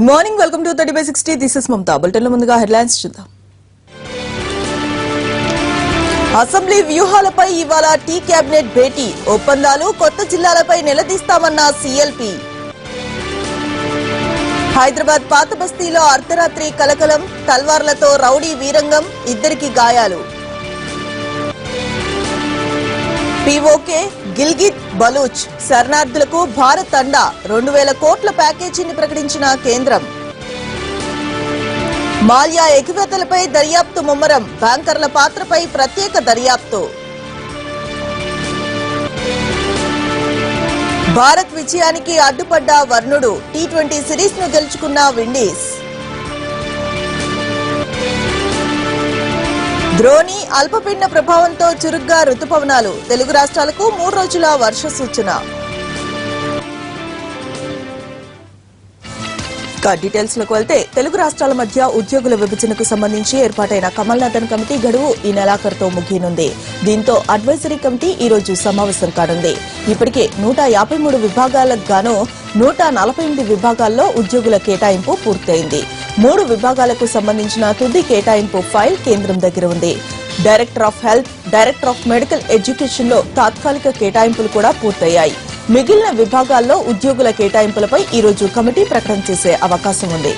Good morning, welcome to 30/60. This is Mamata. బులెటిన్లో ముందుగా headlines చూద్దాం. అసెంబ్లీ వ్యూహాలపై ఇవాళ టీ కేబినెట్ భేటీ. ఒప్పందాలు, కొత్త జిల్లాలపై నిలదీస్తామన్న సీఎల్పీ. హైదరాబాద్ పాత బస్తీలో అర్ధరాత్రి కలకలం, తల్వార్లతో రౌడీ వీరంగం, ఇద్దరికి గాయాలు. పీఓకే, గిల్గిత్ బలూచ్ శరణార్థులకు భారత్ అండా. 2000 కోట్ల ప్యాకేజీని ప్రకటించిన కేంద్రం. మాల్యా ఎగువేతలపై దర్యాప్తు ముమ్మరం. బ్యాంకర్ల పాత్రపై ప్రత్యేక దర్యాప్తు. భారత్ విజయానికి అడ్డుపడ్డ వర్ణుడు. టీ20 సిరీస్ ను గెలుచుకున్న విండీస్. ద్రోణి అల్పపీడన ప్రభావంతో చురుగ్గా రుతుపవనాలు. తెలుగు రాష్ట్రాలకు 3 రోజుల వర్ష సూచన. డీటెయిల్స్ లోకి వెళ్తే, తెలుగు రాష్ట్రాల మధ్య ఉద్యోగుల విభజనకు సంబంధించి ఏర్పాటైన కమల్నాథన్ కమిటీ గడువు ఈ నెలాఖరుతో ముగియనుంది. దీంతో అడ్వైజరీ కమిటీ ఈ రోజు సమావేశం కానుంది. ఇప్పటికే 153 విభాగాలకు గాను 148 విభాగాల్లో ఉద్యోగుల కేటాయింపు పూర్తయింది. 3 విభాగాలకు సంబంధించిన తుది కేటాయింపు ఫైల్ కేంద్రం దగ్గర ఉంది. Director of health, director of medical education లో తాత్కాలిక కేటాయింపులు కూడా పూర్తయ్యాయి. మిగిలిన విభాగాల్లో ఉద్యోగుల కేటాయింపులపై ఈ రోజు కమిటీ ప్రకటన చేసే అవకాశం ఉంది.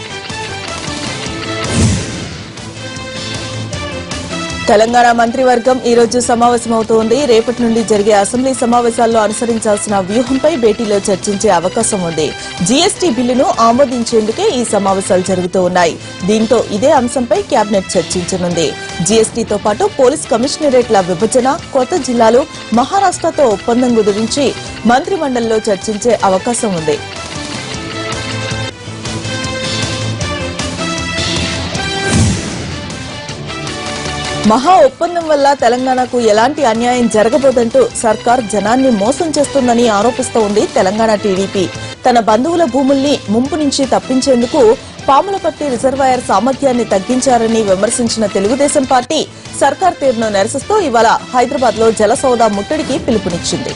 తెలంగాణ మంత్రివర్గం ఈ రోజు సమావేశమవుతోంది. రేపటి నుండి జరిగే అసెంబ్లీ సమావేశాల్లో అనుసరించాల్సిన వ్యూహంపై భేటీలో చర్చించే అవకాశం ఉంది. జీఎస్టీ బిల్లును ఆమోదించేందుకే ఈ సమావేశాలు జరుగుతూ ఉన్నాయి. దీంతో ఇదే అంశంపై కేబినెట్ చర్చించనుంది. జీఎస్టీతో పాటు పోలీస్ కమిషనరేట్ల విభజన, కొత్త జిల్లాలు, మహారాష్ట్రతో ఒప్పందం గురించి మంత్రిమండలిలో చర్చించే అవకాశం ఉంది. మహా ఒప్పందం వల్ల తెలంగాణకు ఎలాంటి అన్యాయం జరగబోదంటూ సర్కార్ జనాన్ని మోసం చేస్తుందని ఆరోపిస్తూ ఉంది తెలంగాణ టీడీపీ. తన బంధువుల భూముల్ని ముంపు నుంచి తప్పించేందుకు పాములపర్తి రిజర్వాయర్ సామర్థ్యాన్ని తగ్గించారని విమర్శించిన తెలుగుదేశం పార్టీ సర్కార్ తీరును నిరసిస్తూ ఇవాళ హైదరాబాద్ లో జలసౌదా ముట్టడికి పిలుపునిచ్చింది.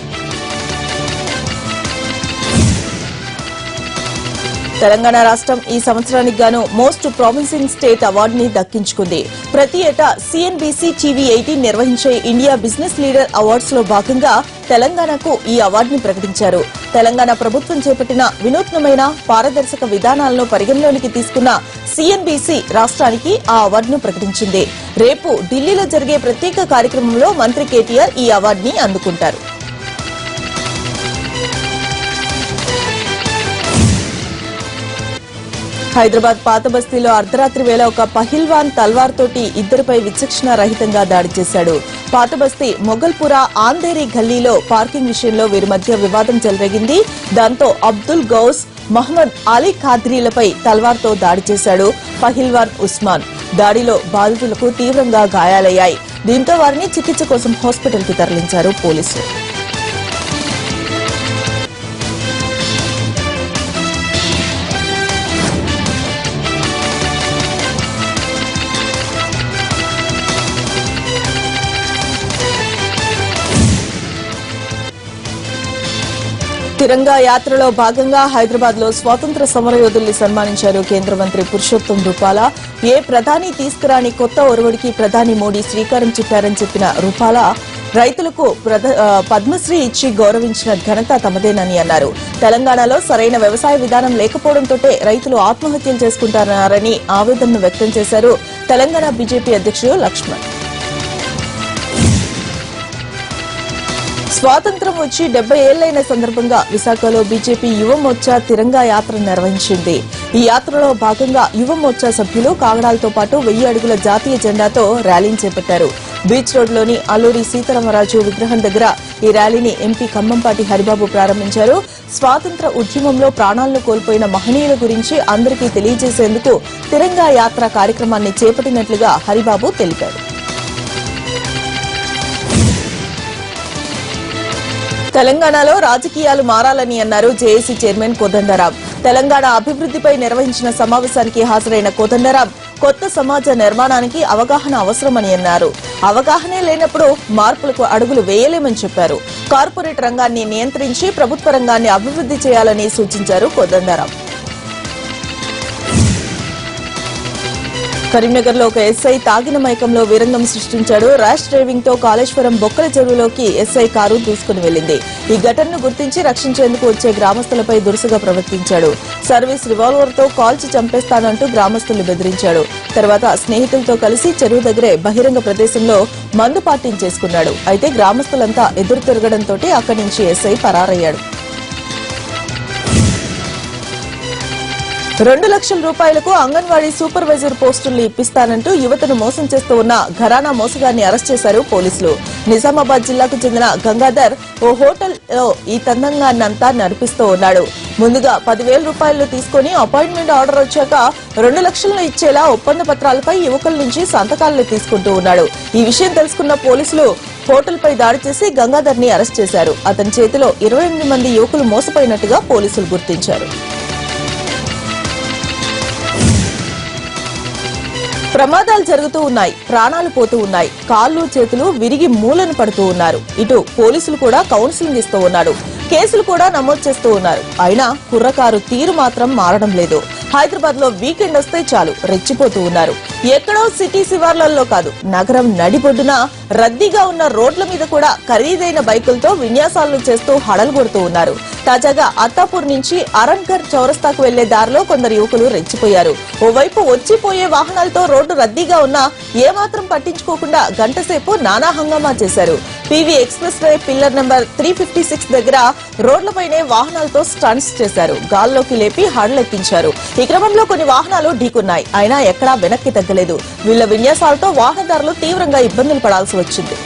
తెలంగాణ రాష్ట్రం ఈ సంవత్సరానికి గాను మోస్ట్ ప్రామిసింగ్ స్టేట్ అవార్డుని దక్కించుకుంది. ప్రతి ఏటా సిఎన్బిసి టీవీ18 నిర్వహించే ఇండియా బిజినెస్ లీడర్ అవార్డ్స్ లో భాగంగా తెలంగాణకు ఈ అవార్డుని ప్రకటించారు. తెలంగాణ ప్రభుత్వం చేపట్టిన వినూత్నమైన పారదర్శక విధానాలను పరిగణలోనికి తీసుకున్న సిఎన్బిసి రాష్ట్రానికి ఆ అవార్డును ప్రకటించింది. రేపు ఢిల్లీలో జరిగే ప్రత్యేక కార్యక్రమంలో మంత్రి కేటీఆర్ ఈ అవార్డుని అందుకుంటారు. హైదరాబాద్ పాత బస్తీలో అర్ధరాత్రి వేళ ఒక పహిల్వాన్ తల్వార్ తోటి ఇద్దరిపై విచక్షణ రహితంగా దాడి చేశాడు. పాత బస్తీ మొగల్పురా ఆందేరి గల్లీలో పార్కింగ్ విషయంలో వీరి మధ్య వివాదం చెలరేగింది. దాంతో అబ్దుల్ గౌస్, మహమ్మద్ అలీ ఖాద్రీలపై తల్వార్తో దాడి చేశాడు పహిల్వాన్ ఉస్మాన్. దాడిలో బాధితులకు తీవ్రంగా గాయాలయ్యాయి. దీంతో వారిని చికిత్స కోసం హాస్పిటల్ కి తరలించారు పోలీసులు. తిరంగా యాత్రలో భాగంగా హైదరాబాద్ లో స్వాతంత్ర సమరయోధుల్ని సన్మానించారు కేంద్ర మంత్రి పురుషోత్తం రూపాలా. ఏ ప్రధాని తీసుకురాని కొత్త ఒరవడికి ప్రధాని మోడీ శ్రీకారం చుట్టారని చెప్పిన రూపాలా, రైతులకు పద్మశ్రీ ఇచ్చి గౌరవించిన ఘనత తమదేనని అన్నారు. తెలంగాణలో సరైన వ్యవసాయ విధానం లేకపోవడంతో రైతులు ఆత్మహత్యలు చేసుకుంటున్నారని ఆవేదనను వ్యక్తం చేశారు తెలంగాణ బీజేపీ అధ్యక్షుడు లక్ష్మణ్. స్వాతంత్ర్యం వచ్చి 70 ఏళ్లైన సందర్భంగా విశాఖలో బీజేపీ యువ మోర్చా తిరంగా యాత్ర నిర్వహించింది. ఈ యాత్రలో భాగంగా యువ మోర్చా సభ్యులు కాగడాలతో పాటు 1000 అడుగుల జాతీయ జెండాతో ర్యాలీని చేపట్టారు. బీచ్ రోడ్లోని అల్లూరి సీతారామరాజు విగ్రహం దగ్గర ఈ ర్యాలీని ఎంపీ ఖమ్మంపాటి హరిబాబు ప్రారంభించారు. స్వాతంత్ర ఉద్యమంలో ప్రాణాలను కోల్పోయిన మహనీయుల గురించి అందరికీ తెలియజేసేందుకు తిరంగా యాత్ర కార్యక్రమాన్ని చేపట్టినట్లుగా హరిబాబు తెలిపారు. తెలంగాణలో రాజకీయాలు మారాలని అన్నారు జేఏసీ చైర్మన్ కోదండరాం. తెలంగాణ అభివృద్ధిపై నిర్వహించిన సమావేశానికి హాజరైన కోదండరాం కొత్త సమాజ నిర్మాణానికి అవగాహన అవసరమని అన్నారు. అవగాహనే లేనప్పుడు మార్పులకు అడుగులు వేయలేమని చెప్పారు. కార్పొరేట్ రంగాన్ని నియంత్రించి ప్రభుత్వ రంగాన్ని అభివృద్ధి చేయాలని సూచించారు కోదండరాం. కరీంనగర్ లో ఒక ఎస్ఐ తాగిన మైకంలో వీరంగం సృష్టించాడు. ర్యాష్ డ్రైవింగ్ తో కాళేశ్వరం బొక్కల చెరువులోకి ఎస్ఐ కారు దూసుకుని వెళ్లింది. ఈ ఘటనను గుర్తించి రక్షించేందుకు వచ్చే గ్రామస్తులపై దురుసుగా ప్రవర్తించాడు. సర్వీస్ రివాల్వర్ తో కాల్చి చంపేస్తానంటూ గ్రామస్తులు బెదిరించాడు. తర్వాత స్నేహితులతో కలిసి చెరువు దగ్గరే బహిరంగ ప్రదేశంలో మందు పార్టీంచేసుకున్నాడు. అయితే గ్రామస్తులంతా ఎదురు తిరగడంతో అక్కడి నుంచి ఎస్ఐ పరారయ్యాడు. 2 లక్షల రూపాయలకు అంగన్వాడీ సూపర్వైజర్ పోస్టులు ఇప్పిస్తానంటూ యువతను మోసం చేస్తూ ఉన్న ఘరానా మోసగాన్ని అరెస్ట్ చేశారు పోలీసులు. నిజామాబాద్ జిల్లాకు చెందిన గంగాధర్ ఓ హోటల్లో ఈ తందంగాన్నంతా నడిపిస్తూ ఉన్నాడు. ముందుగా 10,000 రూపాయలు తీసుకుని అపాయింట్మెంట్ ఆర్డర్ వచ్చాక 2 లక్షలను ఇచ్చేలా ఒప్పంద పత్రాలపై యువకుల నుంచి సంతకాలను తీసుకుంటూ ఉన్నాడు. ఈ విషయం తెలుసుకున్న పోలీసులు హోటల్పై దాడి చేసి గంగాధర్ ని అరెస్ట్ చేశారు. అతని చేతిలో 28 మంది యువకులు మోసపోయినట్టుగా పోలీసులు గుర్తించారు. ప్రమాదాలు జరుగుతూ ఉన్నాయి, ప్రాణాలు పోతూ ఉన్నాయి, కాళ్లు చేతులు విరిగి మూలను పడుతూ ఉన్నారు. ఇటు పోలీసులు కూడా కౌన్సిలింగ్ ఇస్తూ ఉన్నారు, కేసులు కూడా నమోదు చేస్తూ ఉన్నారు. అయినా కుర్రకారు తీరు మాత్రం మారడం లేదు. హైదరాబాద్ లో వీకెండ్ వస్తే చాలు రెచ్చిపోతూ ఉన్నారు. ఎక్కడో సిటీ శివార్లలో కాదు, నగరం నడిబొడ్డున రద్దీగా ఉన్న రోడ్ల మీద కూడా ఖరీదైన బైకులతో విన్యాసాలను చేస్తూ హడలు కొడుతూ ఉన్నారు. తాజాగా అత్తాపూర్ నుంచి అరణ్ఘర్ చౌరస్తాకు వెళ్లే దారిలో కొందరు యువకులు రెచ్చిపోయారు. ఓవైపు వచ్చిపోయే వాహనాలతో రోడ్డు రద్దీగా ఉన్నా ఏమాత్రం పట్టించుకోకుండా గంటసేపు నానా హంగామా చేశారు. PV express way pillar number 356 దగ్గర రోడ్లపైనే వాహనాలతో స్టంట్స్ చేశారు. గాల్లోకి లేపి హడలెత్తించారు. ఈ క్రమంలో కొన్ని వాహనాలు ఢీకున్నాయి. అయినా ఎక్కడా వెనక్కి తగ్గలేదు. వీళ్ల విన్యాసాలతో వాహనదారులు తీవ్రంగా ఇబ్బందులు పడాల్సి వచ్చింది.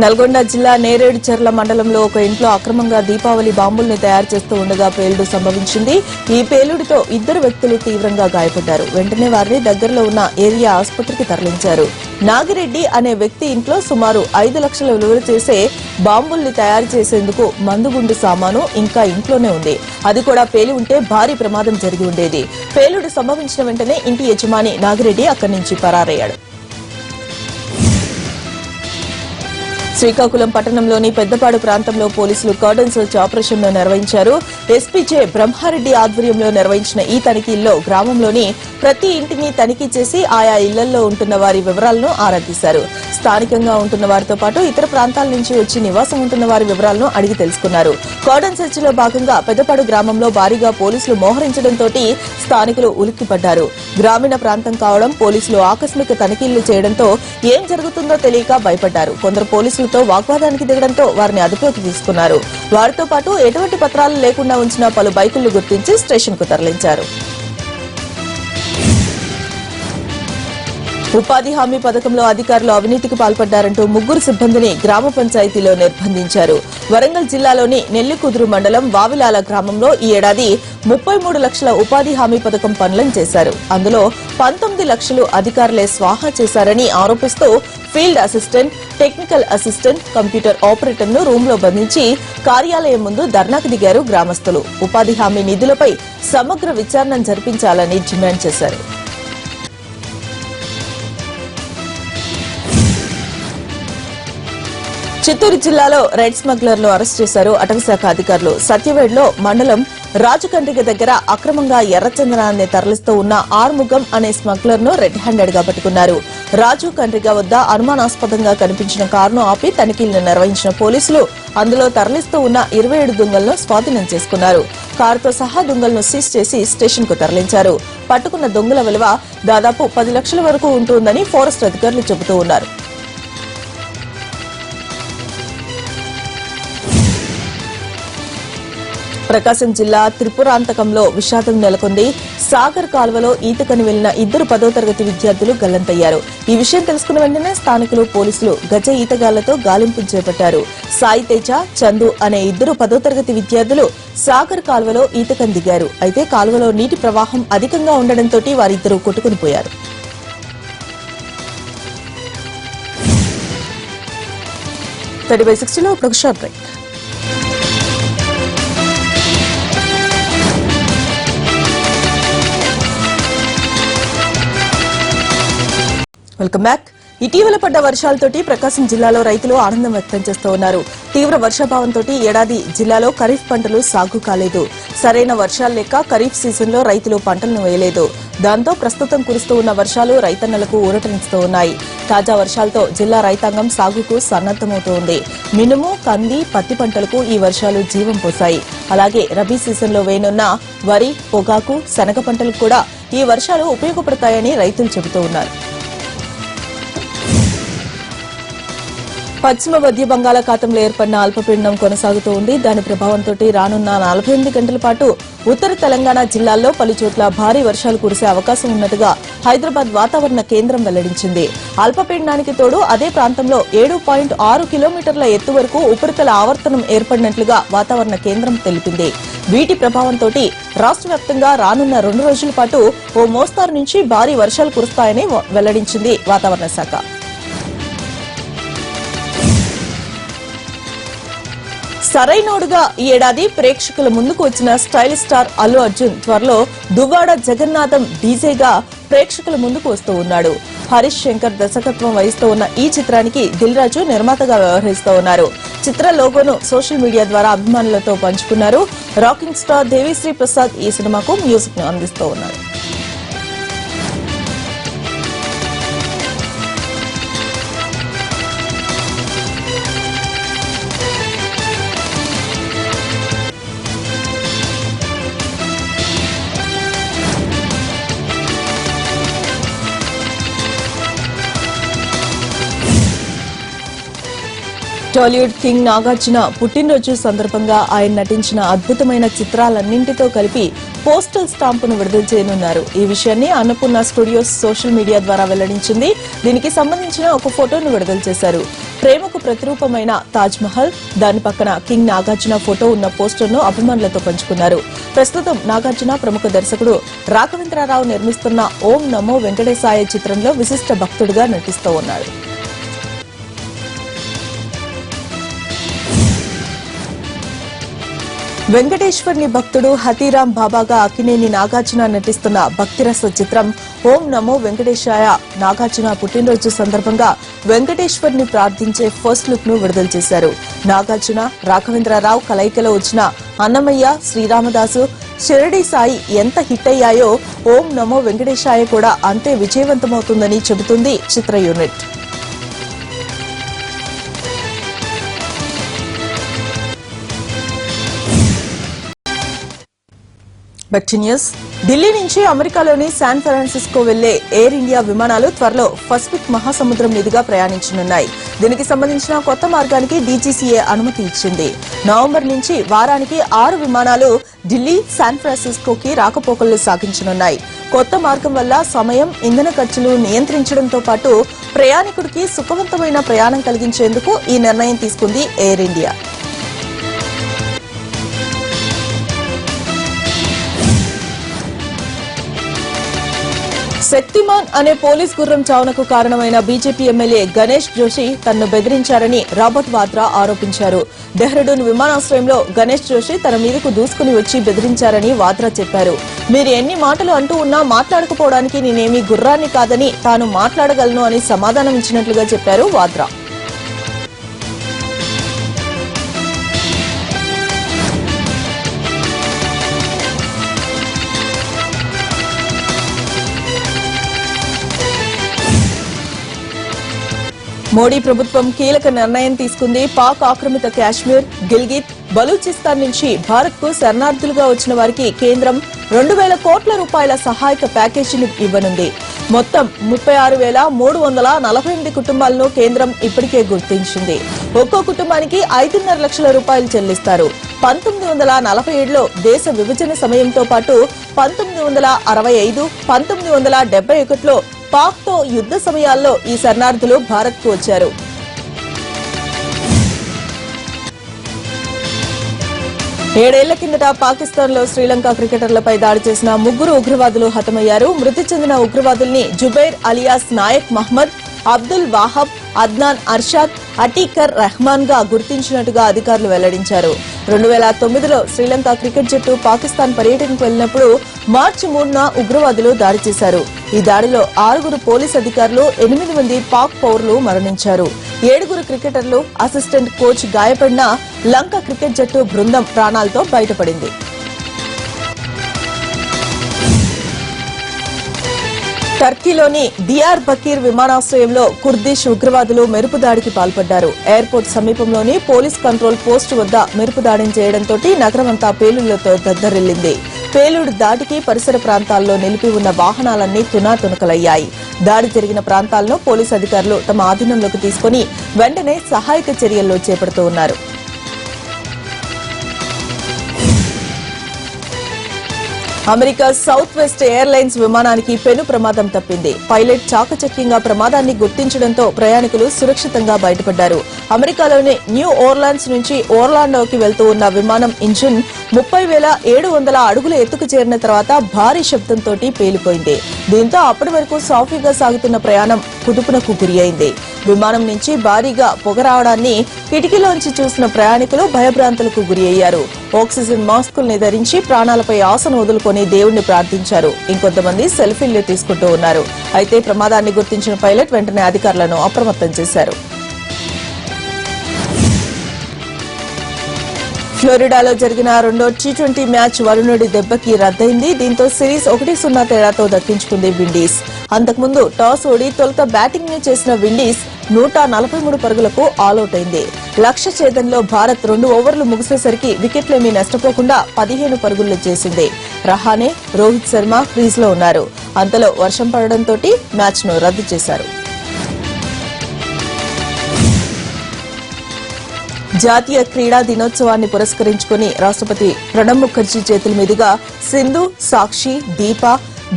నల్గొండ జిల్లా నేరేడుచర్ల మండలంలో ఒక ఇంట్లో అక్రమంగా దీపావళి బాంబుల్ని తయారు చేస్తూ ఉండగా పేలుడు సంభవించింది. ఈ పేలుడుతో 2 వ్యక్తులు తీవ్రంగా గాయపడ్డారు. వెంటనే వారిని దగ్గరలో ఉన్న ఏరియా ఆసుపత్రికి తరలించారు. నాగిరెడ్డి అనే వ్యక్తి ఇంట్లో సుమారు 5 లక్షల విలువ చేసే బాంబుల్ని తయారు చేసేందుకు మందుగుండు సామాను ఇంకా ఇంట్లోనే ఉంది. అది కూడా పేలి ఉంటే భారీ ప్రమాదం జరిగి ఉండేది. పేలుడు సంభవించిన వెంటనే ఇంటి యజమాని నాగిరెడ్డి అక్కడి నుంచి పరారయ్యాడు. శ్రీకాకుళం పట్టణంలోని పెద్దపాడు ప్రాంతంలో పోలీసులు కార్డన్ సెర్చ్ ఆపరేషన్ను నిర్వహించారు. ఎస్పీజే బ్రహ్మారెడ్డి ఆధ్వర్యంలో నిర్వహించిన ఈ తనిఖీల్లో గ్రామంలోని ప్రతి ఇంటిని తనిఖీ చేసి ఆయా ఇళ్లలో ఉంటున్న వారి వివరాలను ఆరా తీశారు. స్థానికంగా ఉంటున్న వారితో పాటు ఇతర ప్రాంతాల నుంచి వచ్చి నివాసం ఉంటున్న వారి వివరాలను అడిగి తెలుసుకున్నారు. కార్డన్ సెర్చ్ లో భాగంగా పెద్దపాడు గ్రామంలో భారీగా పోలీసులు మోహరించడంతో స్థానికులు ఉలిక్కిపడ్డారు. గ్రామీణ ప్రాంతం కావడం, పోలీసులు ఆకస్మిక తనిఖీలు చేయడంతో ఏం జరుగుతుందో తెలియక భయపడ్డారు. కొందరు పోలీసులతో వాగ్వాదానికి దిగడంతో వారిని అదుపులోకి తీసుకున్నారు. వారితో పాటు ఎటువంటి పత్రాలు లేకుండా ఉంచిన పలు బైకులను గుర్తించి స్టేషన్ కు తరలించారు. ఉపాధి హామీ పథకంలో అధికారులు అవినీతికి పాల్పడ్డారంటూ 3 సిబ్బందిని గ్రామ పంచాయతీలో నిర్బంధించారు. వరంగల్ జిల్లాలోని నెల్లికుదురు మండలం వావిలాల గ్రామంలో ఈ ఏడాది 33 లక్షల ఉపాధి హామీ పథకం పనులను చేశారు. అందులో 19 లక్షలు అధికారులే స్వాహా చేశారని ఆరోపిస్తూ field assistant, technical assistant, computer operator ను రూమ్ లో బంధించి కార్యాలయం ముందు ధర్నాకు దిగారు గ్రామస్తులు. ఉపాధి హామీ నిధులపై సమగ్ర విచారణ జరిపించాలని డిమాండ్ చేశారు. చిత్తూరు జిల్లాలో రెడ్ స్మగ్లర్లు అరెస్ట్ చేశారు అటవీశాఖ అధికారులు. సత్యవేడ్లో మండలం రాజుకండ్రిగ దగ్గర అక్రమంగా ఎర్రచందనాన్ని తరలిస్తూ ఉన్న ఆర్ముగం అనే స్మగ్లర్ ను రెడ్ హ్యాండెడ్ గా పట్టుకున్నారు. రాజు కండ్రిగ వద్ద అనుమానాస్పదంగా కనిపించిన కారును ఆపి తనిఖీలను నిర్వహించిన పోలీసులు అందులో తరలిస్తూ ఉన్న 27 దుంగలను స్వాధీనం చేసుకున్నారు. కారుతో సహా దుంగలను సీజ్ చేసి స్టేషన్ కు తరలించారు. పట్టుకున్న దొంగల విలువ దాదాపు 10 లక్షల వరకు ఉంటుందని ఫారెస్ట్ అధికారులు చెబుతూ ఉన్నారు. ప్రకాశం జిల్లా త్రిపురాంతకంలో విషాదం నెలకొంది. సాగర్ కాల్వలో ఈతకని వెళ్లిన 2 10వ తరగతి విద్యార్థులు గల్లంతయ్యారు. ఈ విషయం తెలుసుకున్న వెంటనే స్థానికులు, పోలీసులు గజ ఈతగాళ్లతో గాలింపు చేపట్టారు. సాయి తేజ, చందు అనే 2 10వ తరగతి విద్యార్థులు సాగర్ కాల్వలో ఈతకని దిగారు. అయితే కాల్వలో నీటి ప్రవాహం అధికంగా ఉండడంతో వారిద్దరూ కొట్టుకుని పోయారు. 30/60లో ఇప్పుడు షార్ట్ బ్రేక్. Welcome back. ఇటీవల పడ్డ వర్షాలతోటి ప్రకాశం జిల్లాలో రైతులు ఆనందం వ్యక్తం చేస్తూ ఉన్నారు. తీవ్ర వర్షాభావంతో ఏడాది జిల్లాలో ఖరీఫ్ పంటలు సాగు కాలేదు. సరైన వర్షాలు లేక ఖరీఫ్ సీజన్లో రైతులు పంటలను వేయలేదు. దాంతో ప్రస్తుతం కురుస్తూ ఉన్న వర్షాలు రైతన్నలకు ఊరటనిస్తూ ఉన్నాయి. తాజా వర్షాలతో జిల్లా రైతాంగం సాగుకు సన్నద్దమవుతూ ఉంది. మినుము, కంది, పత్తి పంటలకు ఈ వర్షాలు జీవం పోశాయి. అలాగే రబీ సీజన్లో వేయనున్న వరి, పొగాకు, శనగ పంటలకు కూడా ఈ వర్షాలు ఉపయోగపడతాయని రైతులు చెబుతూ ఉన్నారు. పశ్చిమ మధ్య బంగాళాఖాతంలో ఏర్పడిన అల్పపీడనం కొనసాగుతూ ఉంది. దాని ప్రభావంతో రానున్న 48 గంటల పాటు ఉత్తర తెలంగాణ జిల్లాల్లో పలుచోట్ల భారీ వర్షాలు కురిసే అవకాశం ఉన్నట్టుగా హైదరాబాద్ వాతావరణ కేంద్రం వెల్లడించింది. అల్పపీడనానికి తోడు అదే ప్రాంతంలో 7.6 కిలోమీటర్ల ఎత్తు వరకు ఉపరితల ఆవర్తనం ఏర్పడినట్లుగా వాతావరణ కేంద్రం తెలిపింది. వీటి ప్రభావంతో రాష్ట్ర వ్యాప్తంగా రానున్న 2 రోజుల పాటు ఓ మోస్తారు నుంచి భారీ వర్షాలు కురుస్తాయని వెల్లడించింది వాతావరణ శాఖ. సరైనోడుగా ఈ ఏడాది ప్రేక్షకుల ముందుకు వచ్చిన స్టైల్ స్టార్ అల్లు అర్జున్ త్వరలో దువ్వాడ జగన్నాథం డీజేగా ప్రేక్షకుల ముందుకు వస్తూ ఉన్నాడు. హరీష్ శంకర్ దర్శకత్వం వహిస్తూ ఉన్న ఈ చిత్రానికి దిల్ రాజు నిర్మాతగా వ్యవహరిస్తూ ఉన్నారు. చిత్ర లోగోను సోషల్ మీడియా ద్వారా అభిమానులతో పంచుకున్నారు. రాకింగ్ స్టార్ దేవిశ్రీ ప్రసాద్ ఈ సినిమాకు మ్యూజిక్ ను అందిస్తూ ఉన్నారు. టాలీవుడ్ కింగ్ నాగార్జున పుట్టినరోజు సందర్భంగా ఆయన నటించిన అద్భుతమైన చిత్రాలన్నింటితో కలిపి పోస్టల్ స్టాంపును విడుదల చేయనున్నారు. ఈ విషయాన్ని అన్నపూర్ణ స్టూడియోస్ సోషల్ మీడియా ద్వారా వెల్లడించింది. దీనికి సంబంధించిన ఒక ఫోటోను విడుదల చేశారు. ప్రేమకు ప్రతిరూపమైన తాజ్ మహల్, దాని పక్కన కింగ్ నాగార్జున ఫోటో ఉన్న పోస్టర్ను అభిమానులతో పంచుకున్నారు. ప్రస్తుతం నాగార్జున ప్రముఖ దర్శకుడు రాఘవేంద్రరావు నిర్మిస్తున్న ఓం నమో వెంకటేశాయ చిత్రంలో విశిష్ట భక్తుడిగా నటిస్తూ ఉన్నాడు. వెంకటేశ్వర్ని భక్తుడు హతీరాం బాబాగా అక్కినేని నాగార్జున నటిస్తున్న భక్తిరస చిత్రం ఓం నమో వెంకటేశాయ నాగార్జున పుట్టినరోజు సందర్భంగా వెంకటేశ్వర్ని ప్రార్థించే ఫస్ట్ లుక్ ను విడుదల చేశారు. నాగార్జున, రాఘవేంద్రరావు కలయికలో వచ్చిన అన్నమయ్య, శ్రీరామదాసు, షిరిడి సాయి ఎంత హిట్ అయ్యాయో ఓం నమో వెంకటేశాయ కూడా అంతే విజయవంతమవుతుందని చెబుతుంది చిత్ర యూనిట్. ఢిల్లీ నుంచి అమెరికాలోని శాన్ ఫ్రాన్సిస్కో వెళ్లే ఎయిర్ ఇండియా విమానాలు త్వరలో పసిఫిక్ మహాసముద్రం మీదుగా ప్రయాణించనున్నాయి. దీనికి సంబంధించిన కొత్త మార్గానికి డీజీసీఏ అనుమతి ఇచ్చింది. నవంబర్ నుంచి వారానికి 6 విమానాలు ఢిల్లీ, శాన్ ఫ్రాన్సిస్కోకి రాకపోకలు సాగించనున్నాయి. కొత్త మార్గం వల్ల సమయం, ఇంధన ఖర్చులు నియంత్రించడంతో పాటు ప్రయాణికుడికి సుఖవంతమైన ప్రయాణం కలిగించేందుకు ఈ నిర్ణయం తీసుకుంది ఎయిర్ ఇండియా. శక్తిమాన్ అనే పోలీస్ గుర్రం చావునకు కారణమైన బీజేపీ ఎమ్మెల్యే గణేష్ జోషి తనను బెదిరించారని రాబర్ట్ వాద్రా ఆరోపించారు. డెహ్రాడూన్ విమానాశ్రయంలో గణేష్ జోషి తన మీదకు దూసుకుని వచ్చి బెదిరించారని వాద్రా చెప్పారు. మీరు ఎన్ని మాటలు అంటూ ఉన్నా మాట్లాడకపోవడానికి నేనేమీ గుర్రాన్ని కాదని తాను మాట్లాడగలను అని సమాధానం ఇచ్చినట్లుగా చెప్పారు వాద్రా. మోడీ ప్రభుత్వం కీలక నిర్ణయం తీసుకుంది. పాక్ ఆక్రమిత కాశ్మీర్, గిల్గిత్, బలూచిస్తాన్ నుంచి భారత్ కు శరణార్థులుగా వచ్చిన వారికి కేంద్రం 2,000 కోట్ల రూపాయల సహాయక ప్యాకేజీని ఇవ్వనుంది. మొత్తం 36,348 కుటుంబాలను కేంద్రం ఇప్పటికే గుర్తించింది. ఒక్కో కుటుంబానికి 5.5 లక్షల రూపాయలు చెల్లిస్తారు. 1947లో దేశ విభజన సమయంతో పాటు 1965, 1971లో పాక్ తో యుద్ధ సమయాల్లో ఈ శరణార్థులు భారత్ కు వచ్చారు. ఏడేళ్ల కిందట పాకిస్తాన్ లో శ్రీలంక క్రికెటర్లపై దాడి చేసిన 3 ఉగ్రవాదులు హతమయ్యారు. మృతి చెందిన ఉగ్రవాదుల్ని జుబైర్ అలియాస్ నాయక్ మహ్మద్, అబ్దుల్ వాహబ్, అద్నాన్ అర్షాద్, అటీకర్ రెహమాన్ గా గుర్తించినట్టుగా అధికారులు వెల్లడించారు. 2009లో శ్రీలంక క్రికెట్ జట్టు పాకిస్తాన్ పర్యటనకు వెళ్లినప్పుడు మార్చి 3న ఉగ్రవాదులు దాడి చేశారు. ఈ దాడిలో 6 పోలీస్ అధికారులు, 8 మంది పాక్ పౌరులు మరణించారు. 7 క్రికెటర్లు, అసిస్టెంట్ కోచ్ గాయపడిన లంక క్రికెట్ జట్టు బృందం ప్రాణాలతో బయటపడింది. టర్కీలోని డియార్ బకీర్ విమానాశ్రయంలో కుర్దిష్ ఉగ్రవాదులు మెరుపు దాడికి పాల్పడ్డారు. ఎయిర్పోర్ట్ సమీపంలోని పోలీస్ కంట్రోల్ పోస్టు వద్ద మెరుపు దాడిని చేయడంతో నగరమంతా పేలుళ్లతో దద్దరిల్లింది. పేలుడు దాడికి పరిసర ప్రాంతాల్లో నిలిపి ఉన్న వాహనాలన్నీ తునాతునకలయ్యాయి. దాడి జరిగిన ప్రాంతాలను పోలీసు అధికారులు తమ ఆధీనంలోకి తీసుకుని వెంటనే సహాయక చర్యల్లో చేపడుతూ ఉన్నారు. అమెరికా సౌత్ వెస్ట్ ఎయిర్లైన్స్ విమానానికి పెను ప్రమాదం తప్పింది. పైలట్ చాకచక్యంగా ప్రమాదాన్ని గుర్తించడంతో ప్రయాణికులు సురక్షితంగా బయటపడ్డారు. అమెరికాలోని న్యూ ఓర్లాండ్స్ నుంచి ఓర్లాండోకి వెళ్తూ ఉన్న విమానం ఇంజిన్ 30,700 అడుగుల ఎత్తుకు చేరిన తర్వాత భారీ శబ్దంతో పేలిపోయింది. దీంతో అప్పటి వరకు సాఫీగా సాగుతున్న ప్రయాణం కుదుపునకు గురి అయింది. విమానం నుంచి భారీగా పొగ రావడాన్ని కిటికీలోంచి చూసిన ప్రయాణికులు భయభ్రాంతులకు గురి అయ్యారు. ఆక్సిజన్ మాస్కుల్ని ధరించి ప్రాణాలపై ఆశను వదులుకొని దేవుణ్ణి ప్రార్థించారు. ఇంకొంతమంది సెల్ఫీలు తీసుకుంటూ ఉన్నారు. అయితే ప్రమాదాన్ని గుర్తించిన పైలట్ వెంటనే అధికారులను అప్రమత్తం చేశారు. ఫ్లోరిడాలో జరిగిన రెండో టీ20 మ్యాచ్ వరుణుడి దెబ్బకి రద్దయింది. దీంతో సిరీస్ 1-0 తేడాతో దక్కించుకుంది విండీస్. అంతకుముందు టాస్ ఓడి తొలుత బ్యాటింగ్ ని చేసిన విండీస్ 143 పరుగులకు ఆలౌట్ అయింది. లక్ష్య ఛేదనలో భారత్ 2 ఓవర్లు ముగిసేసరికి వికెట్లేమీ నష్టపోకుండా 15 పరుగులు చేసింది. రహానే, రోహిత్ శర్మ క్రీజ్ లో ఉన్నారు. అంతలో వర్షం పడడంతో మ్యాచ్ ను రద్దు చేశారు. జాతీయ క్రీడా దినోత్సవాన్ని పురస్కరించుకుని రాష్ట్రపతి ప్రణబ్ ముఖర్జీ చేతుల మీదుగా సింధు, సాక్షి, దీప,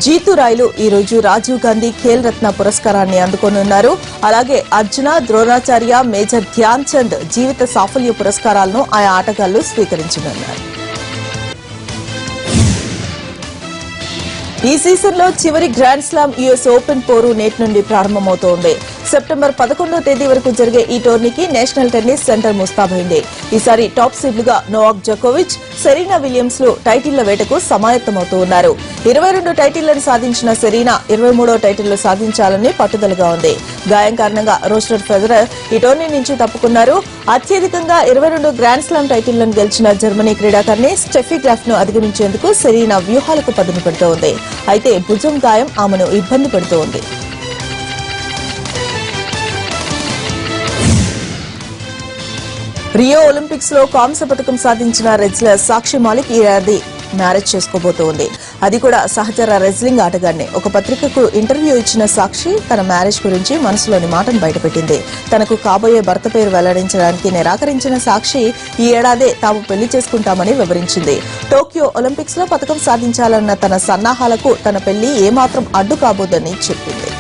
జీతురాయ్లు ఈ రోజు రాజీవ్ గాంధీ ఖేల్ రత్న పురస్కారాన్ని అందుకోనున్నారు. అలాగే అర్జున, ద్రోణాచార్య, మేజర్ ధ్యాన్ చంద్ జీవిత సాఫల్య పురస్కారాలను ఆయా ఆటగాళ్లు స్వీకరించనున్నారు. ఈ సీజన్లో చివరి గ్రాండ్ స్లామ్ యుఎస్ ఓపెన్ పోరు నేటి నుండి ప్రారంభమవుతోంది. సెప్టెంబర్ 11వ తేదీ వరకు జరిగే ఈ టోర్నీకి నేషనల్ టెన్నిస్ సెంటర్ ముస్తాబైంది. ఈసారి టాప్ సీడ్లుగా నోవాక్ జోకోవిచ్, సెరీనా విలియమ్స్ లు టైటిళ్ల వేటకు సమాయత్తమవుతూ ఉన్నారు. 22 టైటిళ్లను సాధించిన సెరీనా 23వ టైటిల్ సాధించాలని పట్టుదలగా ఉంది. గాయం కారణంగా రోజర్ ఫెడరర్ ఈ టోర్నీ నుంచి తప్పుకున్నారు. అత్యధికంగా 22 గ్రాండ్ స్లామ్ టైటిళ్లను గెలిచిన జర్మనీ క్రీడాకారిణి స్టెఫీ గ్రాఫ్ ను అధిగమించేందుకు సెరీనా వ్యూహాలకు పదును పెడుతోంది. అయితే భుజం గాయం ఆమెను ఇబ్బంది పెడుతోంది. రియో ఒలింపిక్స్ లో కాంస్య పథకం సాధించిన రెజ్లర్ సాక్షి మాలిక్ ఈ ఏడాది మ్యారేజ్ చేసుకోబోతోంది. అది కూడా సహచర రెజ్లింగ్ ఆటగాడిని. ఒక పత్రికకు ఇంటర్వ్యూ ఇచ్చిన సాక్షి తన మ్యారేజ్ గురించి మనసులోని మాటను బయటపెట్టింది. తనకు కాబోయే భర్త పేరు వెల్లడించడానికి నిరాకరించిన సాక్షి ఈ ఏడాదే తాము పెళ్లి చేసుకుంటామని వివరించింది. టోక్యో ఒలింపిక్స్ లో పథకం సాధించాలన్న తన సన్నాహాలకు తన పెళ్లి ఏమాత్రం అడ్డు కాబోదని చెప్పింది.